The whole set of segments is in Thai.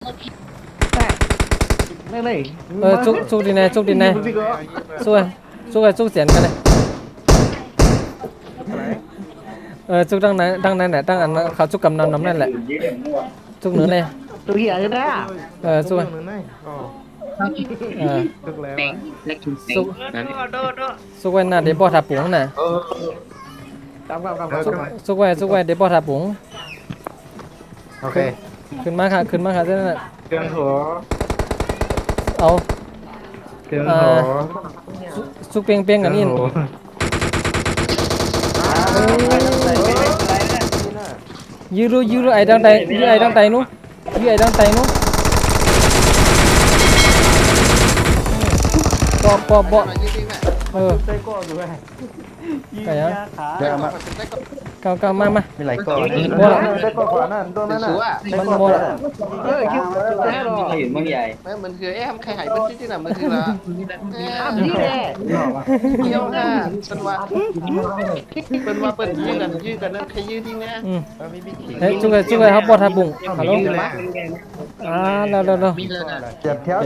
đây này chúc đi này chúc tiền cái này chúc đăng này này đăng ăn khảo chúc cầm nắm này lại chúc nữa này tôi hiểu rồi chúc chúc quen là để bỏ thả bún nè chúc quen để bỏ thả bún ok ขึ้นมาค่ะเจ้าน่ะ เครื่องหัว เอา เครื่องหัว สุกเปียงกันนี่ยื้อไอ้ดังไตนู้ยื้อไอ้ดังไตนู้ปอcái á cao maมีหลายก้อน mua lại ได้ก้อนขวานั่นตัวนั้นน่ะ มันmua lại เห็นบางใหญ่ mìnhคือem khai hải bất chứ nào mìnhคือlà นี่แหละ yêu haเป็นว่าเป็นยื้อกันนั่นใครยื้อที่นี่ เฮ้ยจุกเลยครับบอทาบุงฮัลโหลเรา จัดแถว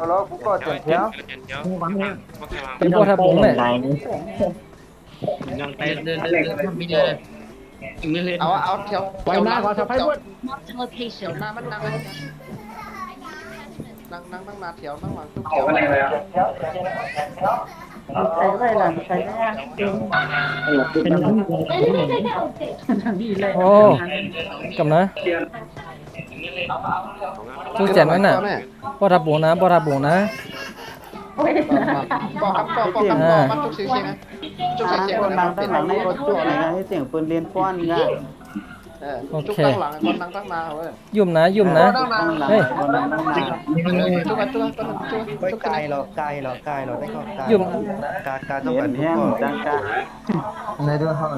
เรากูก็จัดแถว เป็นบอทาบุงเนี่ย áo theo quay na qua sao phải quên theo na mất năng năng na theo năng hoàng chúc theo โอ้กำนะจุกเจ็บไหมน่ะบอทาบุงนะ bỏ cắm bỏ mắt chúc xíu xíu chúc xíu xíu คนนั่งตั้งหลังในรถจุกอะไรให้เสียงปืนเรียนป้อนง่ะ chúc tăng lặng con năng tăng na rồi ยุ่มนะ ตั้งหลัง เฮ้ย คนนั่งตั้งหลัง chúc ไกลหรอกได้ก็ไกล ยุ่ม กาต้อง เรีย กัน น แห้งจังกะ ในเรื่องห้อง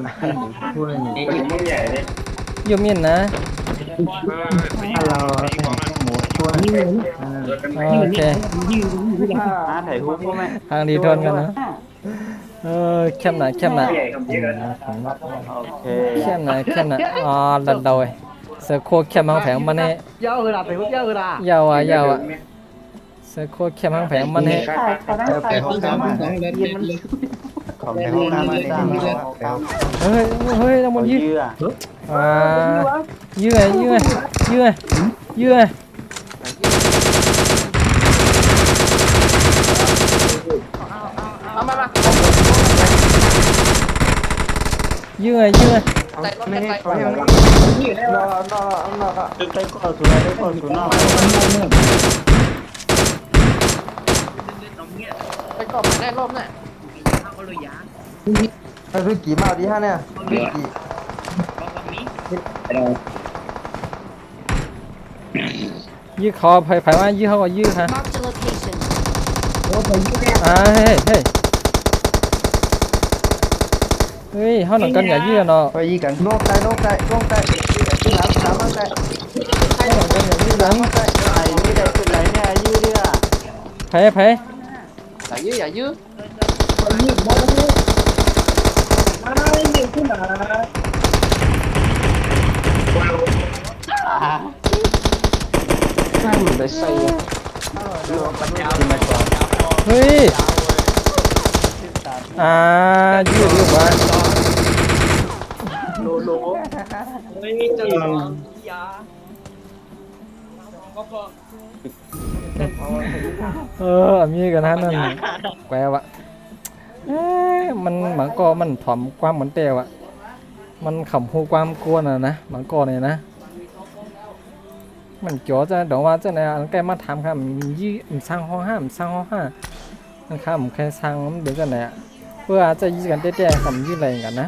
พูดเลยนี่ เห็นบางใหญ่เลย ยุ่มยินนะ เราหมูชวน โอเค ถ่ายรูปก็ไม่ ทางดีทนกันนะเข้มหน่อย ใหญ่คำเยอะกัน โอเค เข้มหน่อยดันโดยเสือโคเข้มห้องแผงมันเนี่ย giao người là phải hút giao người là ยาวอ่ะเสือโคเข้มห้องแผงมันเนี่ย ไปห้องน้ำของในห้องน้ำมาสร้าง เฮ้ยต้องมันยืด เยื่อ ยืดไง mà ยืดไง ไม่ให้เขาอย่างรอ ได้ก่อสุดได้ก่อสุดนอก cái cọp này lôm này ไอ้พี่กี่มาดีฮะเนี่ยพี่กี่ ยืดคอไผ่ว่ายืดเขาก็ยืดฮะ Marked a location. เฮ้ยเขาหนังกันอย่ายืดเนาะ ไปยี่กันโลกใจน้ำน้ำมันใจ เขาหนังกันอย่ายืดนะ ไอ้นี่ได้สุดไหนเนี่ยยืดเรื่อ ไผ่ giả dư mình phải xây เฮ้ยยืดดีกว่ามีกันนั่นแกวะมันหมังกอมันถ่อมความเหมือนเตวะมันขำหูความกลัวน่ะนะหมังกอเนี่ยนะมันจ๋อจะดอกว่าจะไหนแกมาทำครับยี่สร้างห้องห้มันข้ามแค่สร้างมันเดี๋ยวจะไหนเพื่อจะยี่กันเต้ๆขำยี่อะไรกันนะ